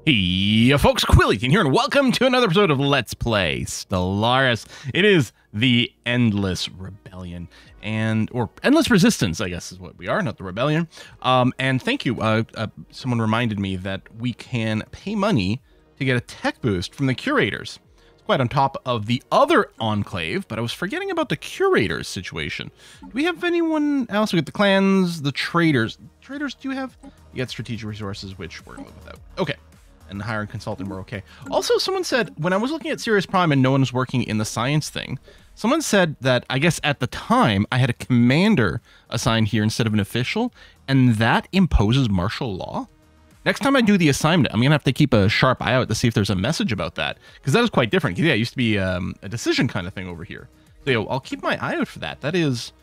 Hey, folks, Quillian here, and welcome to another episode of Let's Play Stellaris. It is the Endless Rebellion, or Endless Resistance, I guess is what we are, not the Rebellion. And thank you, someone reminded me that we can pay money to get a tech boost from the Curators. It's quite on top of the other Enclave, but I was forgetting about the Curators situation. Do we have anyone else? We got the clans, the traders. Traders, do you have? You got strategic resources, which we're going to live without. Okay. And hire a consultant, we're okay. Also, someone said, when I was looking at Sirius Prime and no one was working in the science thing, someone said that, I guess at the time, I had a commander assigned here instead of an official, and that imposes martial law? Next time I do the assignment, I'm going to have to keep a sharp eye out to see if there's a message about that, because that is quite different. Yeah, it used to be a decision kind of thing over here. So I'll keep my eye out for that. That is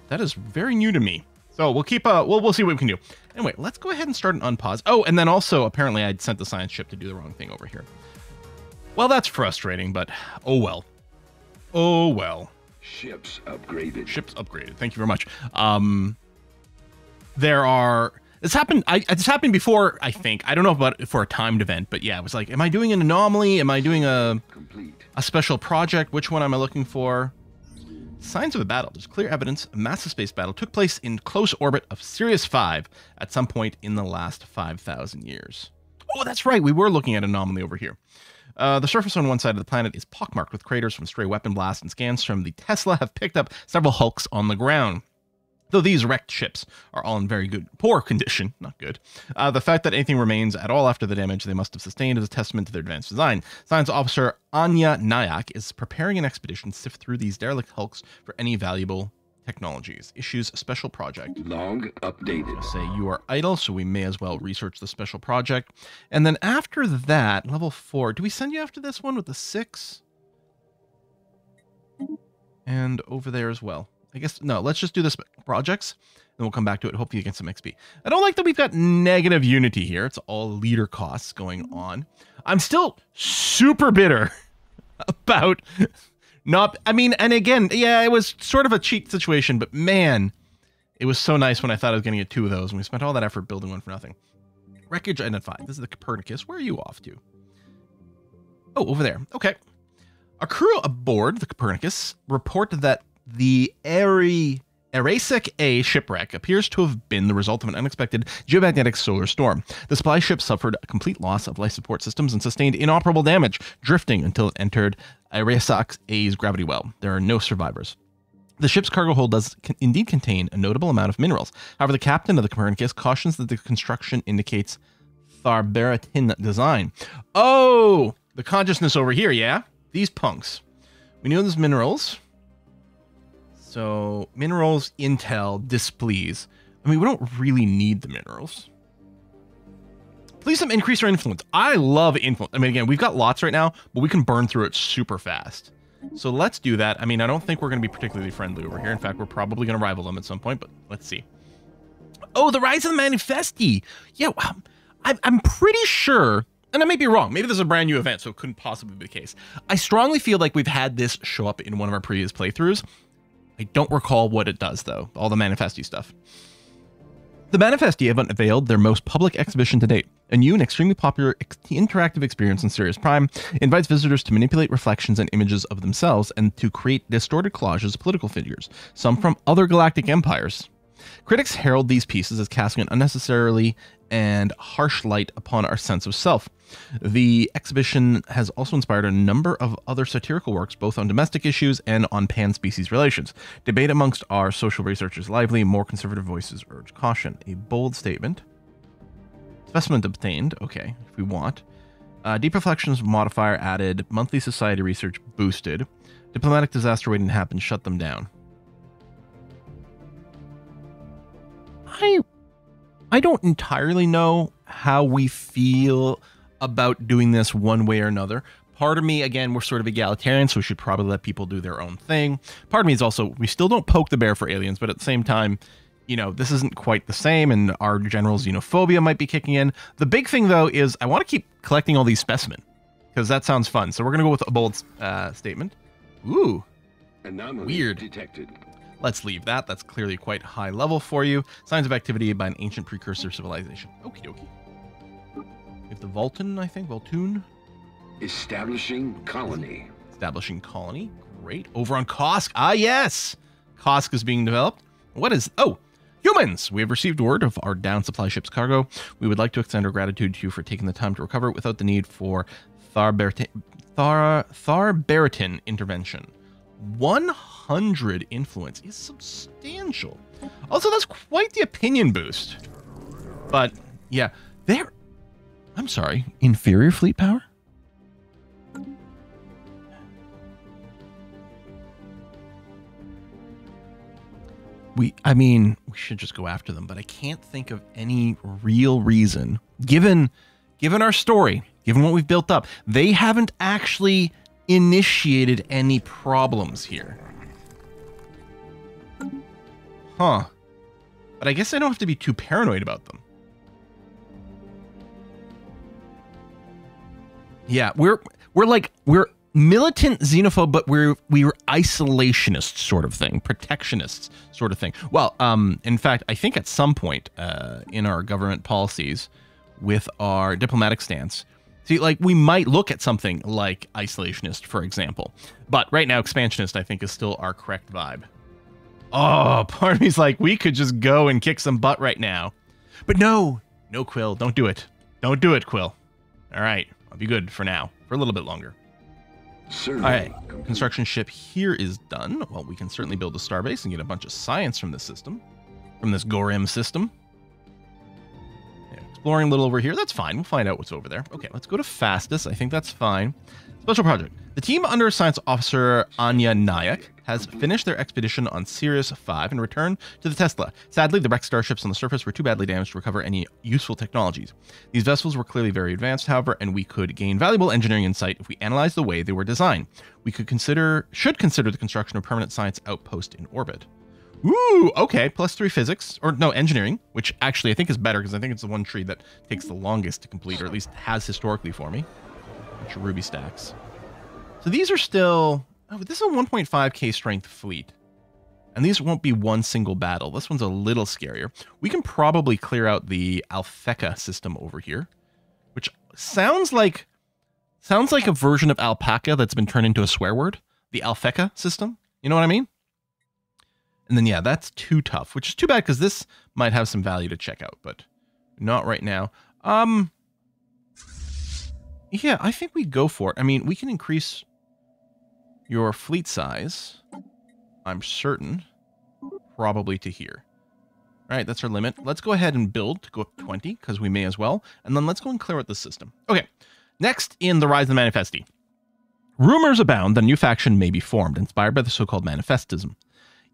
very new to me. So we'll keep we'll see what we can do. Anyway, let's go ahead and start an unpause. Oh, and then also apparently I'd sent the science ship to do the wrong thing over here. Well, that's frustrating, but oh well. Oh well. Ships upgraded. Ships upgraded. Thank you very much. It's happened before, I think. I don't know about it for a timed event, but yeah, it was like, am I doing an anomaly? Am I doing a special project? Which one am I looking for? Signs of a battle. There's clear evidence a massive space battle took place in close orbit of Sirius 5 at some point in the last 5,000 years. Oh, that's right. We were looking at an anomaly over here. The surface on one side of the planet is pockmarked with craters from stray weapon blasts, and scans from the Tesla have picked up several hulks on the ground. Though these wrecked ships are all in poor condition, not good, the fact that anything remains at all after the damage they must have sustained is a testament to their advanced design. Science officer Anya Nayak is preparing an expedition to sift through these derelict hulks for any valuable technologies. Issues special project. Log updated. Say you are idle, so we may as well research the special project. And then after that, level 4. Do we send you after this one with the 6? And over there as well. I guess, no, let's just do the projects, and we'll come back to it. Hopefully you get some XP. I don't like that we've got negative unity here. It's all leader costs going on. I'm still super bitter about and again, yeah, it was sort of a cheat situation, but man, it was so nice when I thought I was going to get 2 of those, and we spent all that effort building one for nothing. Wreckage identified. This is the Copernicus. Where are you off to? Oh, over there. Okay. A crew aboard the Copernicus reported that the Erasek A shipwreck appears to have been the result of an unexpected geomagnetic solar storm. The supply ship suffered a complete loss of life support systems and sustained inoperable damage, drifting until it entered Erasek A's gravity well. There are no survivors. The ship's cargo hold does indeed contain a notable amount of minerals. However, the captain of the Copernicus cautions that the construction indicates Tharberatin design. Oh, the consciousness over here, yeah? These punks. We know there's minerals. So, minerals, intel, displease. I mean, we don't really need the minerals. Please increase our influence. I love influence. I mean, again, we've got lots right now, but we can burn through it super fast. So let's do that. I mean, I don't think we're going to be particularly friendly over here. In fact, we're probably going to rival them at some point, but let's see. Oh, the Rise of the Manifesti. Yeah, I'm pretty sure, and I may be wrong. Maybe this is a brand new event, so it couldn't possibly be the case. I strongly feel like we've had this show up in one of our previous playthroughs. I don't recall what it does, though. All the Manifesti stuff. The Manifesti have unveiled their most public exhibition to date. A new and extremely popular interactive experience in Sirius Prime invites visitors to manipulate reflections and images of themselves and to create distorted collages of political figures, some from other galactic empires. Critics herald these pieces as casting an unnecessarily and harsh light upon our sense of self. The exhibition has also inspired a number of other satirical works, both on domestic issues and on pan-species relations. Debate amongst our social researchers lively. More conservative voices urge caution. A bold statement. Specimen obtained. Okay, if we want. Deep reflections modifier added. Monthly society research boosted. Diplomatic disaster waiting to happen. Shut them down. I don't entirely know how we feel about doing this one way or another. Part of me, again, we're sort of egalitarian, so we should probably let people do their own thing. Part of me is also, we still don't poke the bear for aliens, but at the same time, you know, this isn't quite the same, and our general xenophobia might be kicking in. The big thing, though, is I want to keep collecting all these specimens, because that sounds fun. So we're going to go with a bold statement. Ooh, Anomaly weird. detected. Let's leave that. That's clearly quite high level for you. Signs of activity by an ancient precursor civilization. Okie dokie. We have the Volton, I think. Voltoon. Establishing colony. Establishing colony. Great. Over on Kosk. Ah, yes. Kosk is being developed. What is... Oh, humans. We have received word of our down supply ship's cargo. We would like to extend our gratitude to you for taking the time to recover it without the need for Tharberitan intervention. 100 influence is substantial. Also, that's quite the opinion boost. But, yeah, I'm sorry, inferior fleet power? I mean, we should just go after them, but I can't think of any real reason, given our story, given what we've built up. They haven't actually initiated any problems here. Huh. But I guess I don't have to be too paranoid about them. Yeah, we're militant xenophobe, but we're isolationist sort of thing, protectionists sort of thing. Well, in fact, I think at some point in our government policies with our diplomatic stance, see, like, we might look at something like isolationist, for example. But right now, expansionist, I think, is still our correct vibe. Oh, part of me's like, we could just go and kick some butt right now. But no, Quill, don't do it. Don't do it, Quill. All right, I'll be good for now, for a little bit longer. All right, construction ship here is done. Well, we can certainly build a starbase and get a bunch of science from this system, from this Gorem system. Yeah, exploring a little over here, that's fine. We'll find out what's over there. Okay, let's go to fastest. I think that's fine. Special project. The team under Science Officer Anya Nayak has finished their expedition on Sirius 5 and returned to the Tesla. Sadly, the wrecked starships on the surface were too badly damaged to recover any useful technologies. These vessels were clearly very advanced, however, and we could gain valuable engineering insight if we analyzed the way they were designed. We should consider the construction of a permanent science outpost in orbit. Ooh, okay, +3 physics, or no, engineering, which actually I think is better because I think it's the one tree that takes the longest to complete, or at least has historically for me. Bunch of ruby stacks. So these are still... Oh, but this is a 1.5k strength fleet. And these won't be one single battle. This one's a little scarier. We can probably clear out the Alpheka system over here, which sounds like a version of alpaca that's been turned into a swear word. The Alpheka system. You know what I mean? And then, yeah, that's too tough, which is too bad because this might have some value to check out, but not right now. Yeah, I think we go for it. I mean, we can increase your fleet size, I'm certain, probably to here. All right, that's our limit. Let's go ahead and build to go up to 20, because we may as well. And then let's go and clear out the system. Okay, next in the Rise of the Manifesti. Rumors abound that a new faction may be formed, inspired by the so-called Manifestism.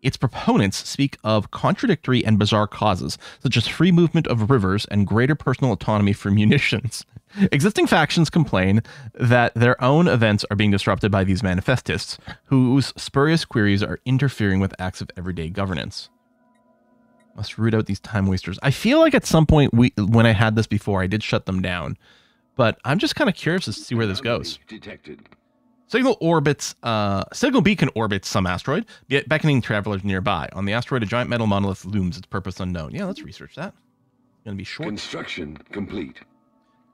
Its proponents speak of contradictory and bizarre causes, such as free movement of rivers and greater personal autonomy for munitions. Existing factions complain that their own events are being disrupted by these manifestists, whose spurious queries are interfering with acts of everyday governance. Must root out these time wasters. I feel like at some point, when I had this before, I did shut them down. But I'm just kind of curious to see where this goes. Detected. Signal beacon orbits some asteroid, yet beckoning travelers nearby. On the asteroid, a giant metal monolith looms, its purpose unknown. Yeah, let's research that. It's going to be short. Construction complete.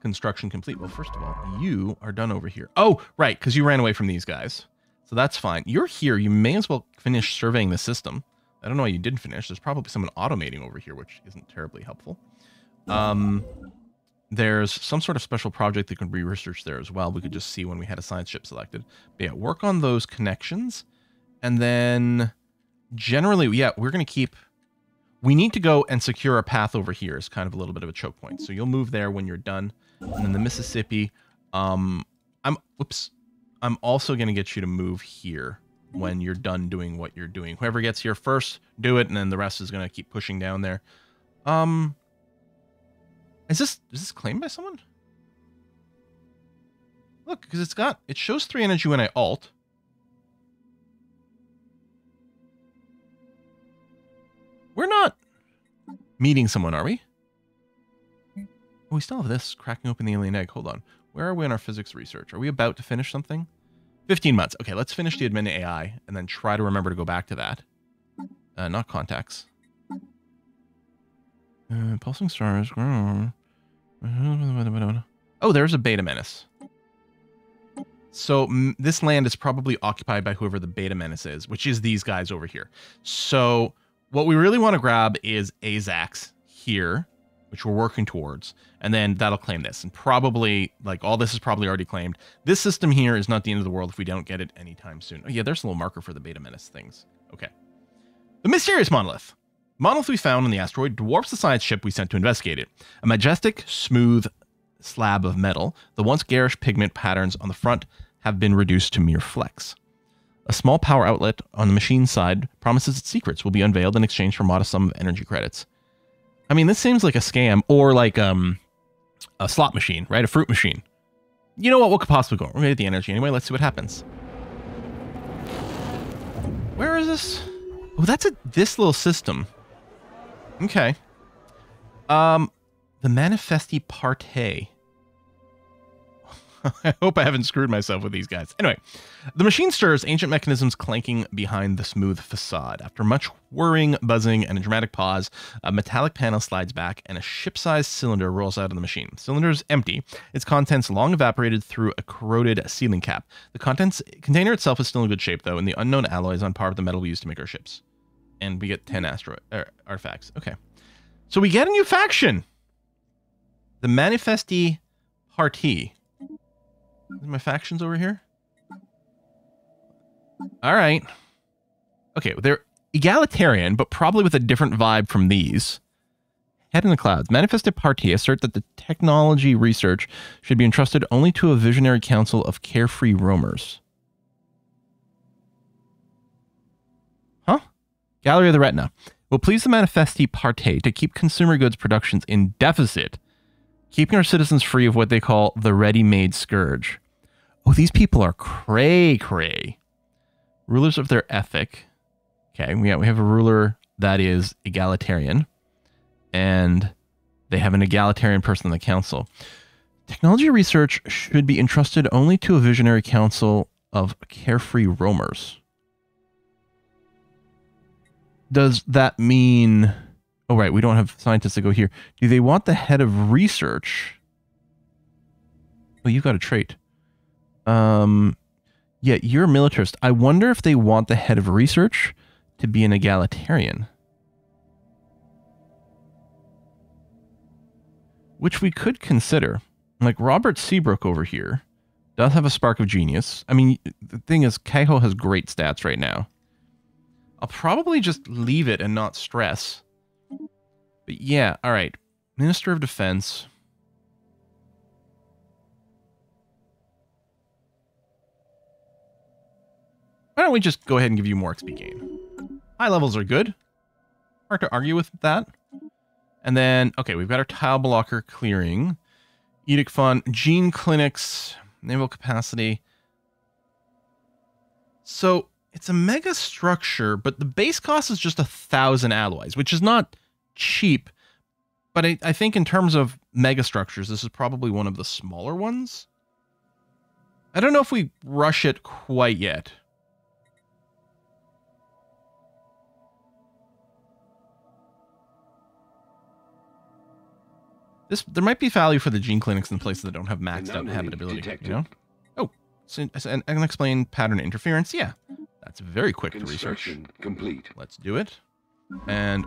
Construction complete. Well, first of all, you are done over here. Oh, right, because you ran away from these guys. So that's fine. You're here. You may as well finish surveying the system. I don't know why you didn't finish. There's probably someone automating over here, which isn't terribly helpful. There's some sort of special project that can be researched there as well. We could just see when we had a science ship selected. But yeah, work on those connections. And then generally, yeah, we're going to keep... We need to go and secure a path over here is kind of a little bit of a choke point. So you'll move there when you're done. And then the Mississippi, I'm also going to get you to move here when you're done doing what you're doing. Whoever gets here first, do it, and then the rest is going to keep pushing down there. Is this claimed by someone? Look, because it shows 3 energy when I alt. We're not meeting someone, are we? Oh, we still have this, cracking open the alien egg. Hold on. Where are we in our physics research? Are we about to finish something? 15 months. Okay, let's finish the admin AI and then try to remember to go back to that. Not contacts. Pulsing stars. Oh, there's a beta menace. So this land is probably occupied by whoever the beta menace is, which is these guys over here. So what we really want to grab is Azax here, which we're working towards, and then that'll claim this. And probably, like, all this is probably already claimed. This system here is not the end of the world if we don't get it anytime soon. Oh, yeah, there's a little marker for the beta menace things. Okay. The mysterious monolith. Monolith we found on the asteroid dwarfs the science ship we sent to investigate it. A majestic, smooth slab of metal, the once garish pigment patterns on the front have been reduced to mere flecks. A small power outlet on the machine side promises its secrets will be unveiled in exchange for a modest sum of energy credits. I mean, this seems like a scam, or like a slot machine, right? A fruit machine. You know what could possibly go wrong? We're going to get the energy anyway. Let's see what happens. Where is this? Oh, that's this little system. Okay. The Manifesti Parte. I hope I haven't screwed myself with these guys. Anyway, the machine stirs, ancient mechanisms clanking behind the smooth facade. After much whirring, buzzing, and a dramatic pause, a metallic panel slides back and a ship-sized cylinder rolls out of the machine. The cylinder is empty, its contents long evaporated through a corroded sealing cap. The container itself is still in good shape, though, and the unknown alloy is on par with the metal we use to make our ships. And we get 10 artifacts. Okay. So we get a new faction. The Manifesti Party. My factions over here. All right. Okay, they're egalitarian, but probably with a different vibe from these. Head in the clouds. Manifested Party assert that the technology research should be entrusted only to a visionary council of carefree roamers. Huh? Gallery of the Retina. Will please the Manifesti Party to keep consumer goods productions in deficit, keeping our citizens free of what they call the ready-made scourge. Oh, these people are cray-cray. Rulers of their ethic. Okay, we have a ruler that is egalitarian. And they have an egalitarian person in the council. Technology research should be entrusted only to a visionary council of carefree roamers. Does that mean... Oh, right, we don't have scientists that go here. Do they want the head of research? Oh, you've got a trait. Yeah, you're a militarist. I wonder if they want the head of research to be an egalitarian. Which we could consider. Like Robert Seabrook over here does have a spark of genius. I mean, the thing is, Kaiho has great stats right now. I'll probably just leave it and not stress. But yeah, all right. Minister of Defense. Why don't we just go ahead and give you more XP gain? High levels are good. Hard to argue with that. And then, okay, we've got our tile blocker clearing. Edict Fund, gene clinics, naval capacity. So it's a mega structure, but the base cost is just 1,000 alloys, which is not cheap. But I think in terms of mega structures, this is probably one of the smaller ones. I don't know if we rush it quite yet. There might be value for the gene clinics in places that don't have maxed out habitability. You know? Oh, so, and unexplained pattern interference. Yeah, that's very quick to research. Complete. Let's do it. And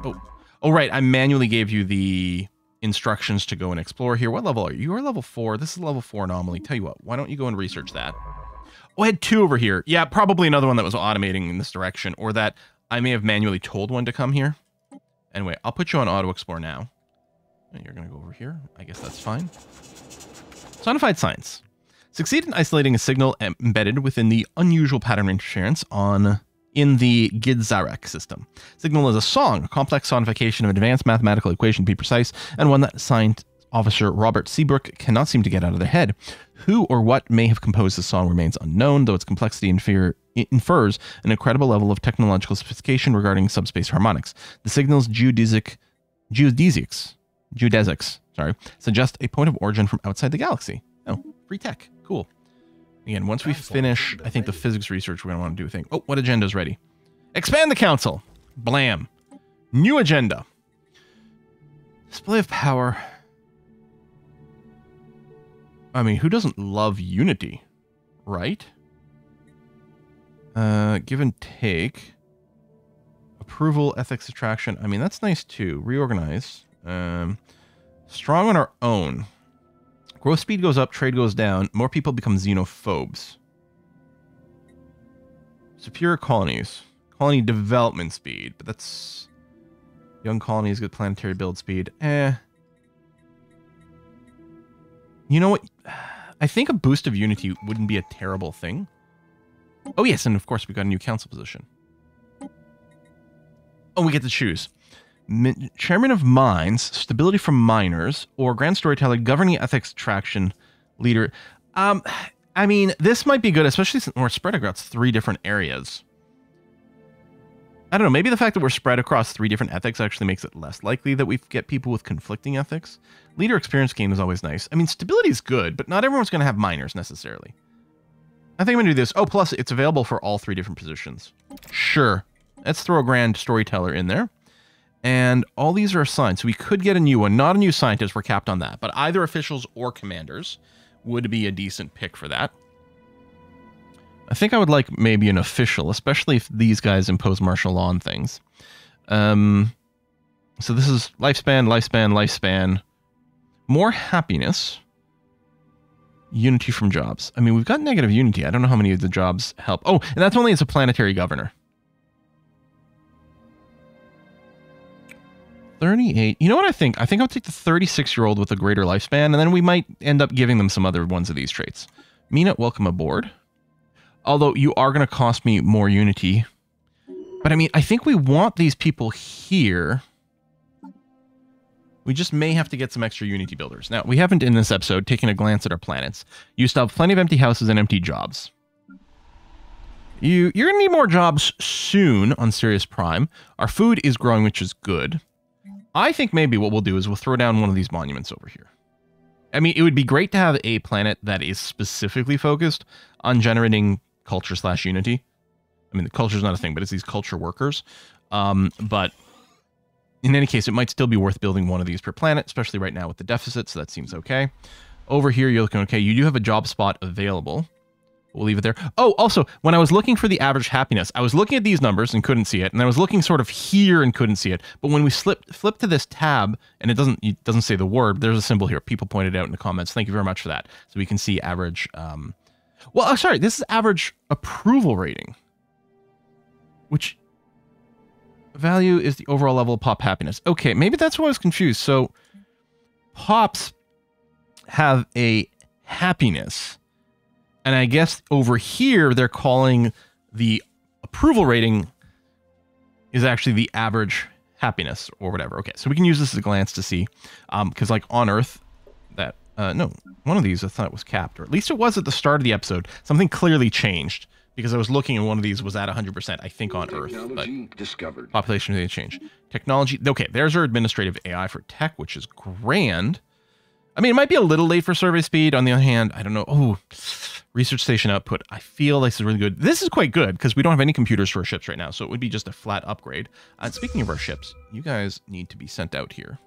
oh, right. I manually gave you the instructions to go and explore here. What level are you? You are level 4. This is level 4 anomaly. Tell you what, why don't you go and research that? Oh, I had 2 over here. Yeah, probably another one that was automating in this direction, or that I may have manually told one to come here. Anyway, I'll put you on auto explore now. You're going to go over here. I guess that's fine. Sonified science. Succeed in isolating a signal embedded within the unusual pattern interference in the Gidzarek system. Signal is a song, a complex sonification of an advanced mathematical equation to be precise, and one that science officer Robert Seabrook cannot seem to get out of their head. Who or what may have composed the song remains unknown, though its complexity infers an incredible level of technological sophistication regarding subspace harmonics. The signal's geodesics, suggest a point of origin from outside the galaxy. Oh, free tech. Cool. Again, once we finish, I think, the physics research, we're going to want to do a thing. Oh, what agenda is ready? Expand the council. Blam. New agenda. Display of power. I mean, who doesn't love unity, right? Give and take. Approval, ethics, attraction. I mean, that's nice too. Reorganize. Strong on our own. Growth speed goes up, trade goes down. More people become xenophobes. Superior colonies. Colony development speed. But that's... Young colonies, good planetary build speed. You know what? I think a boost of unity wouldn't be a terrible thing. Oh yes, and of course we got a new council position. Oh, we get to choose. Chairman of Mines, Stability from Miners, or Grand Storyteller, Governing Ethics Attraction, Leader. I mean, this might be good, especially since we're spread across 3 different areas. I don't know, maybe the fact that we're spread across 3 different ethics actually makes it less likely that we get people with conflicting ethics. Leader experience gain is always nice. I mean, stability is good, but not everyone's going to have miners necessarily. I think I'm going to do this. Oh, plus it's available for all 3 different positions. Sure. Let's throw a Grand Storyteller in there. And all these are assigned, so we could get a new one. Not a new scientist, we're capped on that. But either officials or commanders would be a decent pick for that. I think I would like maybe an official, especially if these guys impose martial law on things. So this is lifespan, lifespan, lifespan. More happiness. Unity from jobs. I mean, we've got negative unity. I don't know how many of the jobs help. Oh, and that's only as a planetary governor. 38. You know what I think? I think I'll take the 36-year-old with a greater lifespan, and then we might end up giving them some other ones of these traits. Mina, welcome aboard. Although you are going to cost me more unity. But I mean, I think we want these people here. We just may have to get some extra unity builders. Now, we haven't in this episode taken a glance at our planets. You still have plenty of empty houses and empty jobs. You're going to need more jobs soon on Sirius Prime. Our food is growing, which is good. I think maybe what we'll do is we'll throw down one of these monuments over here. I mean, it would be great to have a planet that is specifically focused on generating culture/unity. I mean, the culture is not a thing, but it's these culture workers. But in any case, it might still be worth building one of these per planet, especially right now with the deficit, so that seems okay. Over here, you're looking okay. You do have a job spot available. We'll leave it there. Oh, also, when I was looking for the average happiness, I was looking at these numbers and couldn't see it, and I was looking sort of here and couldn't see it. But when we flip to this tab, and it doesn't say the word, there's a symbol here. People pointed out in the comments. Thank you very much for that. So we can see average. Well, sorry, this is average approval rating, which value is the overall level of pop happiness. Okay, maybe that's why I was confused. So pops have a happiness. And I guess over here, they're calling the approval rating is actually the average happiness or whatever. Okay, so we can use this as a glance to see. Because like on Earth, that, no, one of these I thought was capped. Or at least it was at the start of the episode. Something clearly changed. Because I was looking and one of these was at 100%, I think, on Earth. But discovered. Population didn't change. Technology, okay, there's our administrative AI for tech, which is grand. I mean, it might be a little late for survey speed. On the other hand, I don't know. Oh, research station output. I feel this is really good. This is quite good because we don't have any computers for our ships right now. So it would be just a flat upgrade. And speaking of our ships, you guys need to be sent out here.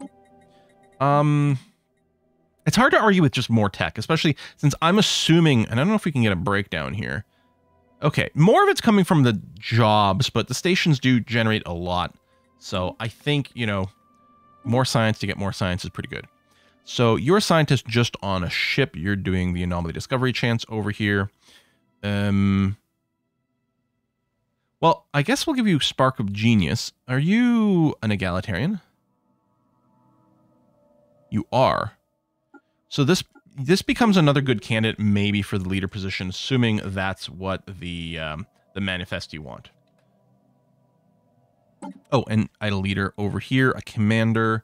It's hard to argue with just more tech, especially since I'm assuming, and I don't know if we can get a breakdown here. Okay, more of it's coming from the jobs, but the stations do generate a lot. So I think, you know, more science to get more science is pretty good. So you're a scientist just on a ship. You're doing the anomaly discovery chance over here. Well, I guess we'll give you Spark of Genius. Are you an egalitarian? You are. So this becomes another good candidate maybe for the leader position, assuming that's what the manifest you want. Oh, and I had a leader over here, a commander.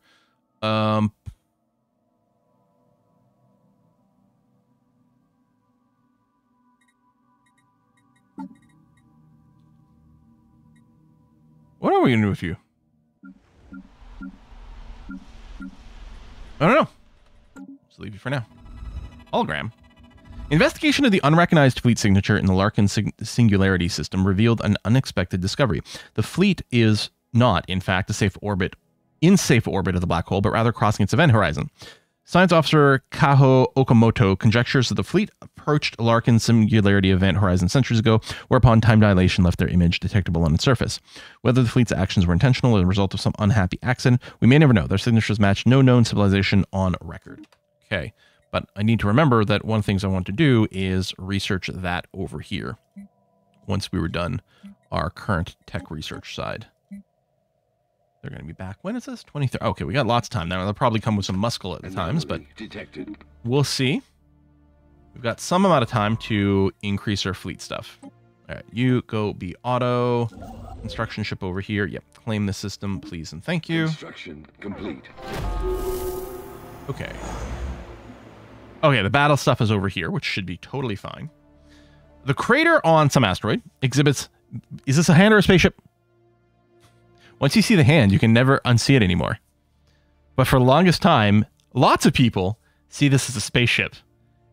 What are we going to do with you? I don't know. Let's leave you for now. Hologram. Investigation of the unrecognized fleet signature in the Larkin Singularity System revealed an unexpected discovery. The fleet is not, in fact, in safe orbit of the black hole, but rather crossing its event horizon. Science Officer Kaho Okamoto conjectures that the fleet approached Larkin's singularity event horizon centuries ago, whereupon time dilation left their image detectable on its surface. Whether the fleet's actions were intentional or the result of some unhappy accident, we may never know. Their signatures match no known civilization on record. Okay, but I need to remember that one of the things I want to do is research that over here once we were done our current tech research side. They're going to be back. When is this? 23. Okay, we got lots of time now. They'll probably come with some muscle at the times, but detected. We'll see. We've got some amount of time to increase our fleet stuff. All right, you go be auto. Construction ship over here. Yep, claim the system, please and thank you. Construction complete. Okay. Okay, the battle stuff is over here, which should be totally fine. The crater on some asteroid exhibits... Is this a hand or a spaceship? Once you see the hand, you can never unsee it anymore. But for the longest time, lots of people see this as a spaceship.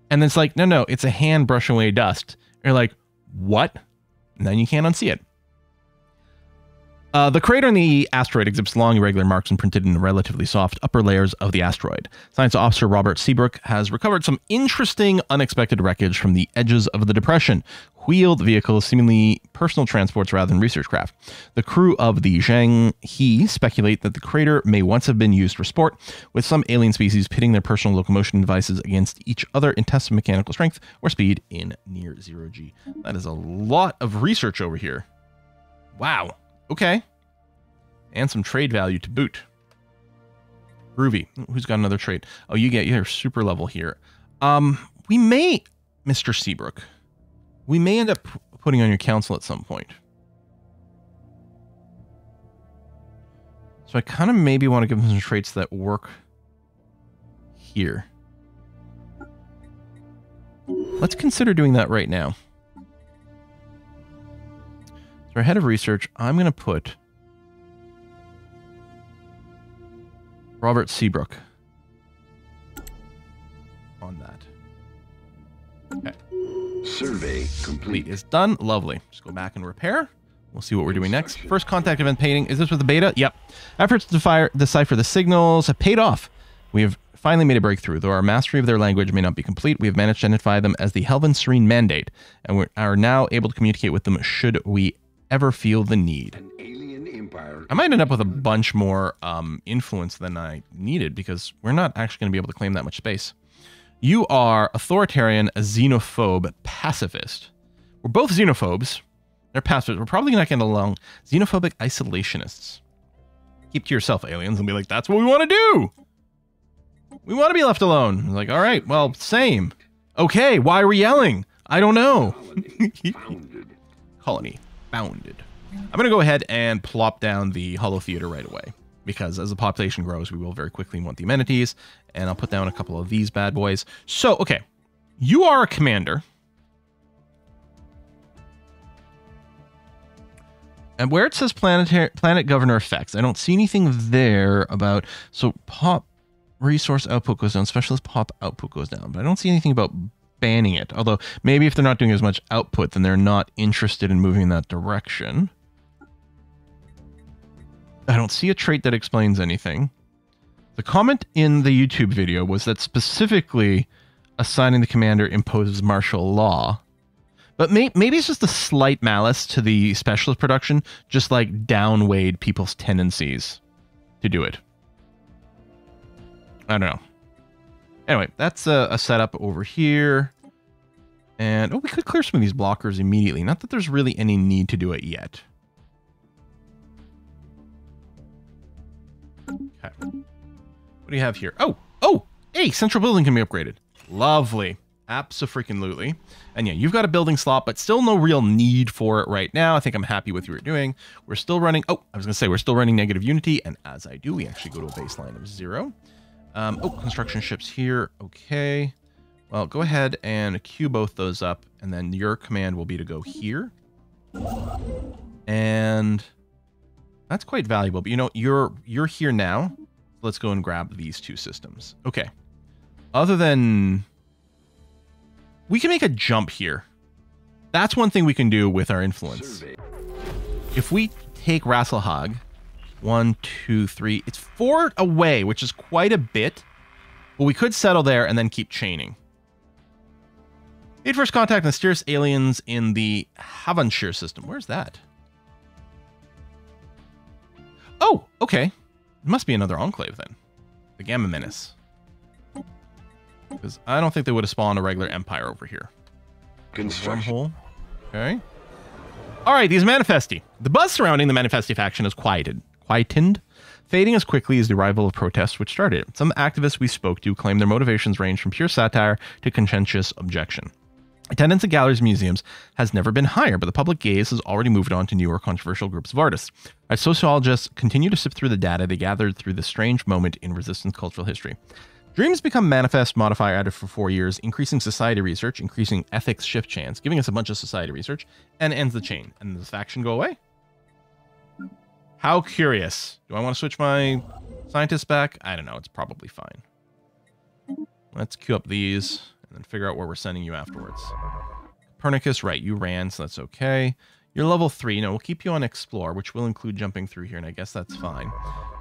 And then it's like, no, it's a hand brushing away dust. And you're like, what? And then you can't unsee it. The crater on the asteroid exhibits long irregular marks imprinted in the relatively soft upper layers of the asteroid. Science Officer Robert Seabrook has recovered some interesting, unexpected wreckage from the edges of the depression. Wheeled vehicles, seemingly personal transports rather than research craft. The crew of the Zhang He speculate that the crater may once have been used for sport, with some alien species pitting their personal locomotion devices against each other in tests of mechanical strength or speed in near zero G. That is a lot of research over here. Wow. Okay. And some trade value to boot. Groovy. Who's got another trade? Oh, you're super level here. We may, Mr. Seabrook, we may end up putting on your council at some point. So I kind of maybe want to give him some traits that work here. Let's consider doing that right now. So our head of research, I'm going to put Robert Seabrook on that. Okay. Survey complete. Fleet is done. Lovely. Just go back and repair. We'll see what we're doing next. First contact event painting. Is this with the beta? Yep. Efforts to decipher the signals have paid off. We have finally made a breakthrough. Though our mastery of their language may not be complete, we have managed to identify them as the Helvan Serene Mandate, and we are now able to communicate with them should we ever feel the need. An alien empire. I might end up with a bunch more influence than I needed, because we're not actually going to be able to claim that much space. You are authoritarian, a xenophobe, pacifist. We're both xenophobes. They're pacifists. We're probably not getting along. Xenophobic isolationists. Keep to yourself, aliens, and be like, that's what we want to do. We want to be left alone. Like, all right, well, same. Okay, why are we yelling? I don't know. Colony founded. I'm going to go ahead and plop down the Hollow Theater right away, because as the population grows, we will very quickly want the amenities, and I'll put down a couple of these bad boys. So, okay, you are a commander. And where it says planet governor effects, I don't see anything there about, so pop resource output goes down, specialist pop output goes down, but I don't see anything about banning it. Although maybe if they're not doing as much output, then they're not interested in moving in that direction. I don't see a trait that explains anything. The comment in the YouTube video was that specifically assigning the commander imposes martial law. But maybe it's just a slight malice to the specialist production, just like downweighed people's tendencies to do it. I don't know. Anyway, that's a setup over here. And, oh, we could clear some of these blockers immediately. Not that there's really any need to do it yet. Okay. What do you have here? Oh, hey, central building can be upgraded. Lovely. Abso-freaking-lutely. And yeah, you've got a building slot, but still no real need for it right now. I think I'm happy with what you're doing. We're still running, I was going to say, we're still running negative unity. And as I do, we actually go to a baseline of 0. Construction ships here. Okay. Well, go ahead and queue both those up, and then your command will be to go here. And that's quite valuable. But you know, you're here now. Let's go and grab these two systems. Okay. Other than, we can make a jump here. That's one thing we can do with our influence. If we take Rasselhag, 1, 2, 3, it's 4 away, which is quite a bit. But we could settle there and then keep chaining. Made first contact with mysterious aliens in the Havonshire system. Where's that? Oh, okay. It must be another enclave then. The Gamma Menace. Because I don't think they would have spawned a regular empire over here. Construction. Wormhole. Okay. All right, these Manifesti. The buzz surrounding the Manifesti faction is quietened, fading as quickly as the arrival of protests which started. Some activists we spoke to claim their motivations range from pure satire to conscientious objection. Attendance at galleries and museums has never been higher, but the public gaze has already moved on to newer controversial groups of artists. As sociologists continue to sift through the data they gathered through this strange moment in resistance cultural history. Dreams become manifest, modify, added for 4 years, increasing society research, increasing ethics shift chance, giving us a bunch of society research, and ends the chain. And does the faction go away? How curious. Do I want to switch my scientists back? I don't know. It's probably fine. Let's queue up these and then figure out where we're sending you afterwards. Copernicus, right, you ran, so that's okay. You're level 3. No, we'll keep you on Explore, which will include jumping through here, and I guess that's fine.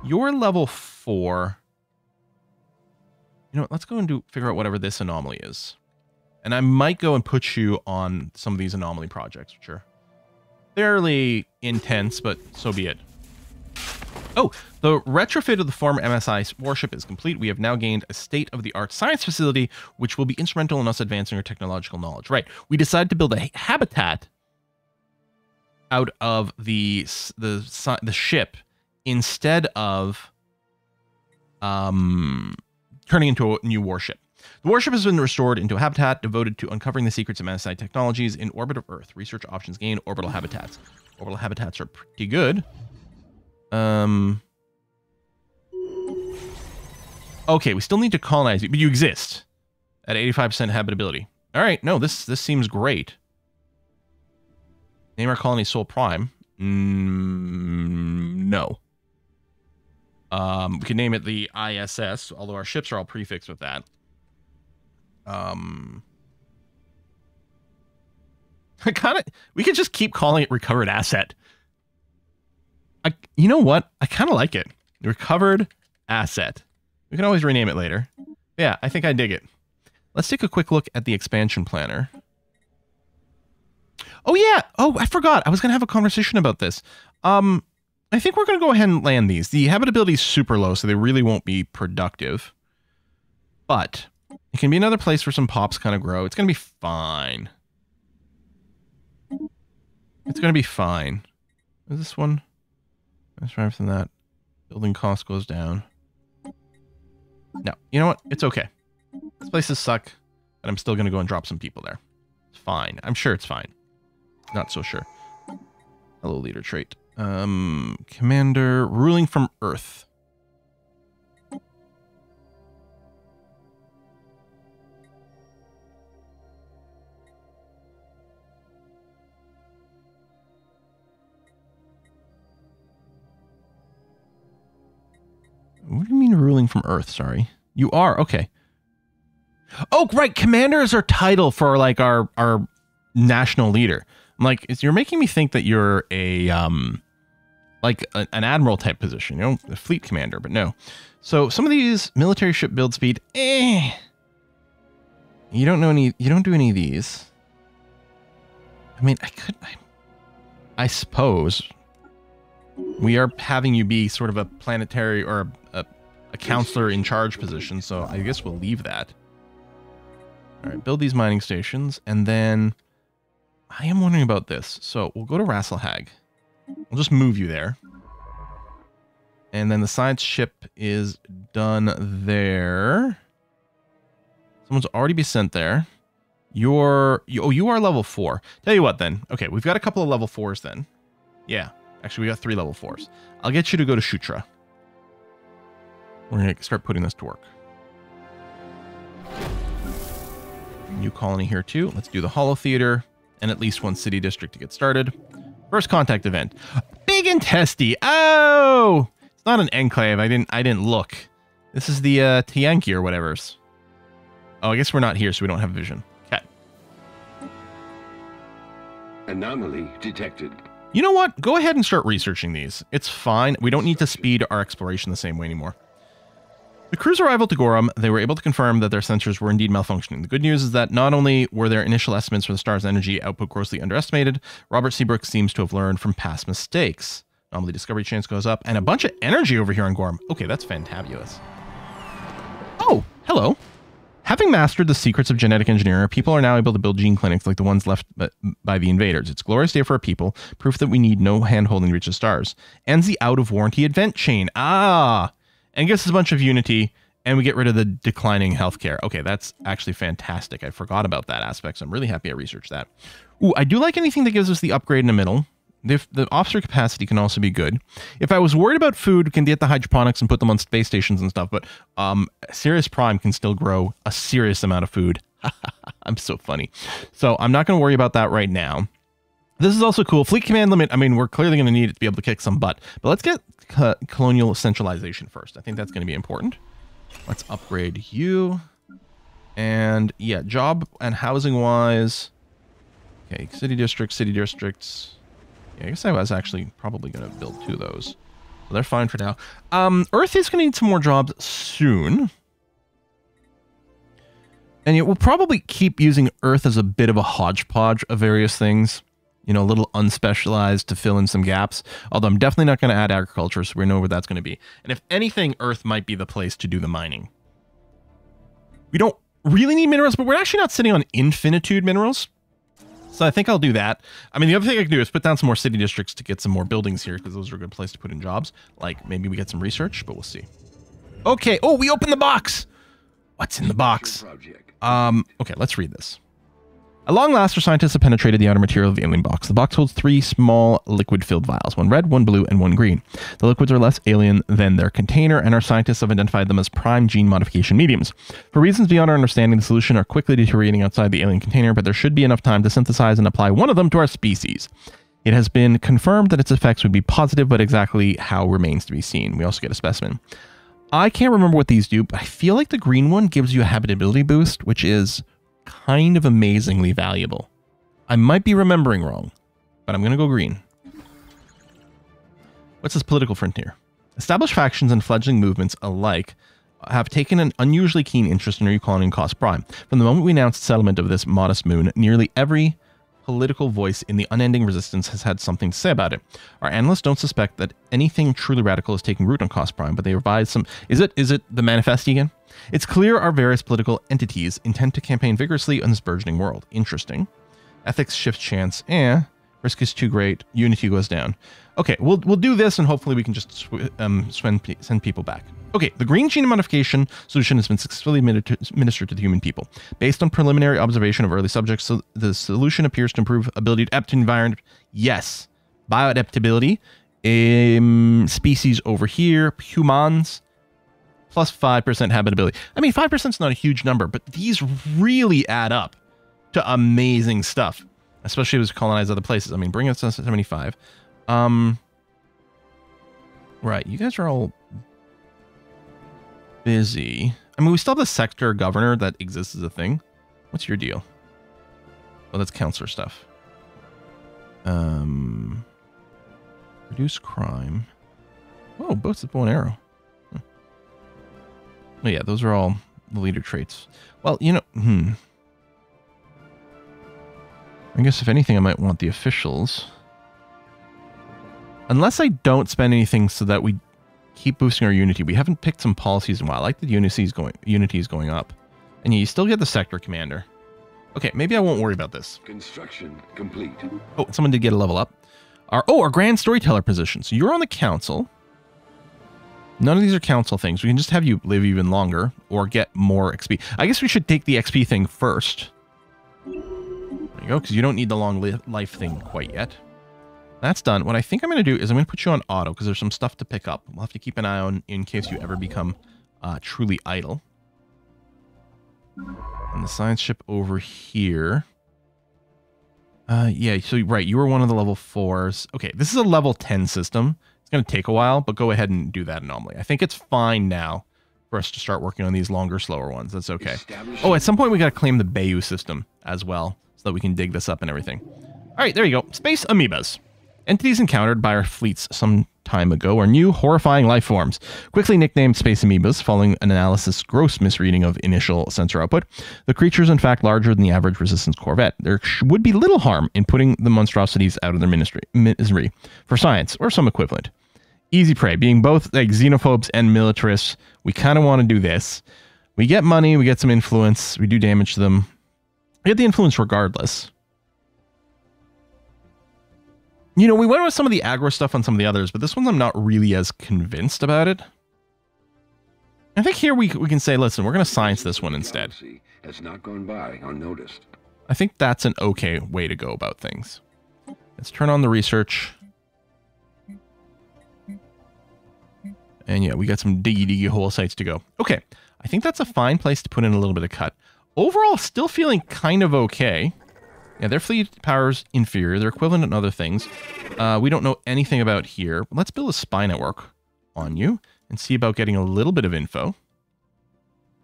You're level 4. You know what, let's go and figure out whatever this anomaly is. And I might go and put you on some of these anomaly projects, which are fairly intense, but so be it. Oh, the retrofit of the former MSI warship is complete. We have now gained a state-of-the-art science facility, which will be instrumental in us advancing our technological knowledge. Right, we decided to build a habitat out of the ship instead of turning into a new warship. The warship has been restored into a habitat devoted to uncovering the secrets of MSI technologies in orbit of Earth. Research options gain orbital habitats. Orbital habitats are pretty good. Okay, we still need to colonize you, but you exist at 85% habitability. All right, no, this seems great. Name our colony Sol Prime. No. We can name it the ISS, although our ships are all prefixed with that. We could just keep calling it Recovered Asset. You know what? I kind of like it. Recovered Asset. We can always rename it later. Yeah, I think I dig it. Let's take a quick look at the expansion planner. Oh, yeah. Oh, I forgot. I was going to have a conversation about this. I think we're going to go ahead and land these. The habitability is super low, so they really won't be productive. But it can be another place where some pops kind of grow. It's going to be fine. It's going to be fine. Is this one? Let's try from that. Building cost goes down. No, you know what? It's okay. This places suck, but I'm still going to go and drop some people there. It's fine. I'm sure it's fine. Not so sure. Hello, leader trait. Commander, ruling from Earth. What do you mean ruling from Earth? Sorry. You are? Okay. Oh, right. Commander is our title for, like, our national leader. I'm like, you're making me think that you're a, like, an admiral type position, you know, a fleet commander, but no. So some of these military ship build speed, You don't do any of these. I mean, I suppose we are having you be sort of a planetary or a counselor in charge position, so I guess we'll leave that. All right, build these mining stations, and then I am wondering about this. So we'll go to Rasselhag. We'll just move you there. And then the science ship is done there. Someone's already been sent there. You are level 4. Tell you what then. Okay, we've got a couple of level 4s then. Yeah. Actually, we got 3 level 4s. I'll get you to go to Shutra. We're going to start putting this to work. New colony here too. Let's do the Hollow Theater and at least one city district to get started. First contact event. Big and Testy. Oh! It's not an enclave. I didn't look. This is the Tianki or whatever's. Oh, I guess we're not here, so we don't have vision. Okay. Anomaly detected. You know what? Go ahead and start researching these. It's fine. We don't need to speed our exploration the same way anymore. The crew's arrival to Gorham, they were able to confirm that their sensors were indeed malfunctioning. The good news is that not only were their initial estimates for the star's energy output grossly underestimated, Robert Seabrook seems to have learned from past mistakes. Anomaly discovery chance goes up, and a bunch of energy over here on Gorham. Okay, that's fantabulous. Oh, hello. Having mastered the secrets of genetic engineering, people are now able to build gene clinics like the ones left by the invaders. It's a glorious day for our people, proof that we need no hand-holding to reach the stars. Ends the out-of-warranty event chain. Ah! And gives us a bunch of unity, and we get rid of the declining healthcare. Okay, that's actually fantastic. I forgot about that aspect, so I'm really happy I researched that. Ooh, I do like anything that gives us the upgrade in the middle. The officer capacity can also be good. If I was worried about food, we can get the hydroponics and put them on space stations and stuff, but Sirius Prime can still grow a serious amount of food. I'm so funny. So I'm not going to worry about that right now. This is also cool. Fleet command limit, I mean, we're clearly going to need it to be able to kick some butt. But let's get colonial centralization first. I think that's going to be important. Let's upgrade you. And yeah, job and housing wise. Okay, city districts. Yeah, I guess I was actually probably going to build 2 of those. So they're fine for now. Earth is going to need some more jobs soon. And we'll probably keep using Earth as a bit of a hodgepodge of various things. You know, a little unspecialized to fill in some gaps. Although I'm definitely not going to add agriculture, so we know where that's going to be. And if anything, Earth might be the place to do the mining. We don't really need minerals, but we're actually not sitting on infinitude minerals. So I think I'll do that. I mean, the other thing I can do is put down some more city districts to get some more buildings here, because those are a good place to put in jobs. Like, maybe we get some research, but we'll see. Okay. Oh, we opened the box. What's in the box? Okay, let's read this. At long last, our scientists have penetrated the outer material of the alien box. The box holds 3 small liquid-filled vials, 1 red, 1 blue, and 1 green. The liquids are less alien than their container, and our scientists have identified them as prime gene modification mediums. For reasons beyond our understanding, the solution are quickly deteriorating outside the alien container, but there should be enough time to synthesize and apply one of them to our species. It has been confirmed that its effects would be positive, but exactly how remains to be seen. We also get a specimen. I can't remember what these do, but I feel like the green one gives you a habitability boost, which is kind of amazingly valuable. I might be remembering wrong, but I'm going to go green. What's this political frontier? Established factions and fledgling movements alike have taken an unusually keen interest in recalling Cos Prime. From the moment we announced settlement of this modest moon, nearly every political voice in the unending resistance has had something to say about it. Our analysts don't suspect that anything truly radical is taking root on Cos Prime, but they revise some... Is it the manifesto again? It's clear our various political entities intend to campaign vigorously on this burgeoning world. Interesting. Ethics shift chance. Risk is too great. Unity goes down. Okay, we'll do this, and hopefully we can just send people back. Okay, the green gene modification solution has been successfully administered to the human people. Based on preliminary observation of early subjects, so the solution appears to improve ability to adapt to environment. Yes. Bioadaptability. Species over here. Humans. Plus 5% habitability. I mean, 5% is not a huge number, but these really add up to amazing stuff. Especially as we colonize other places. I mean, bring us to 75. Right, you guys are all busy. I mean, we still have the sector governor that exists as a thing. What's your deal? Oh, that's counselor stuff. Reduce crime. Oh, both the bow and arrow. Oh yeah, those are all the leader traits. Well, you know, I guess if anything, I might want the officials. Unless I don't spend anything so that we keep boosting our unity. We haven't picked some policies in a while. I like that unity is going up. And you still get the sector commander. Okay, maybe I won't worry about this. Construction complete. Oh, someone did get a level up. Our grand storyteller position. So you're on the council. None of these are council things. We can just have you live even longer or get more XP. I guess we should take the XP thing first. There you go, because you don't need the long life thing quite yet. That's done. What I think I'm going to do is I'm going to put you on auto because there's some stuff to pick up. We'll have to keep an eye on in case you ever become truly idle. And the science ship over here. Yeah, so right, you were one of the level 4s. Okay, this is a level 10 system. It's going to take a while, but go ahead and do that anomaly. I think it's fine now for us to start working on these longer, slower ones. That's okay. Oh, at some point we got to claim the Bayou system as well so that we can dig this up and everything. All right, there you go. Space amoebas. Entities encountered by our fleets some time ago are new, horrifying life forms, quickly nicknamed space amoebas, following an analysis gross misreading of initial sensor output. The creatures, in fact, larger than the average resistance corvette. There would be little harm in putting the monstrosities out of their misery for science or some equivalent. Easy prey, being both like xenophobes and militarists. We kind of want to do this. We get money, we get some influence, we do damage to them. We get the influence regardless. You know, we went with some of the aggro stuff on some of the others, but this one I'm not really as convinced about it. I think here we can say, listen, we're going to science this one instead. Has not gone by unnoticed. I think that's an okay way to go about things. Let's turn on the research. And yeah, we got some diggy hole sites to go. Okay, I think that's a fine place to put in a little bit of cut. Overall, still feeling kind of okay. Yeah, their fleet power's inferior. They're equivalent in other things. We don't know anything about here. Let's build a spy network on you and see about getting a little bit of info.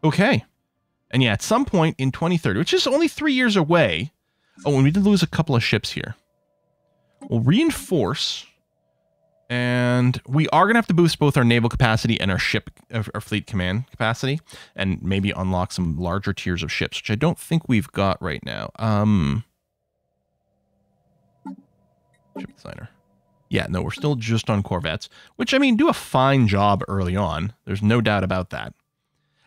Okay. And yeah, at some point in 2030, which is only 3 years away. Oh, and we did lose a couple of ships here. We'll reinforce. And we are going to have to boost both our naval capacity and our fleet command capacity. And maybe unlock some larger tiers of ships, which I don't think we've got right now. Ship designer. Yeah, no, we're still just on corvettes, which, I mean, do a fine job early on. There's no doubt about that.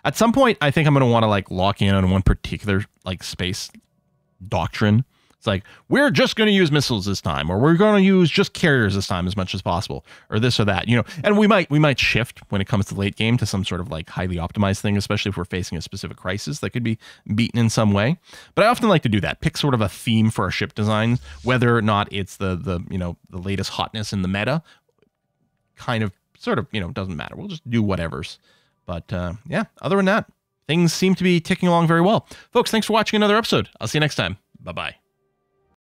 At some point, I think I'm going to want to, like, lock in on one particular, like, space doctrine. It's like, we're just going to use missiles this time, or we're going to use just carriers this time as much as possible, or this or that, you know. And we might shift when it comes to late game to some sort of like highly optimized thing, especially if we're facing a specific crisis that could be beaten in some way. But I often like to do that, pick sort of a theme for our ship designs, whether or not it's the you know, the latest hotness in the meta. Kind of, sort of, you know, doesn't matter. We'll just do whatever's. But yeah, other than that, things seem to be ticking along very well. Folks, thanks for watching another episode. I'll see you next time. Bye-bye.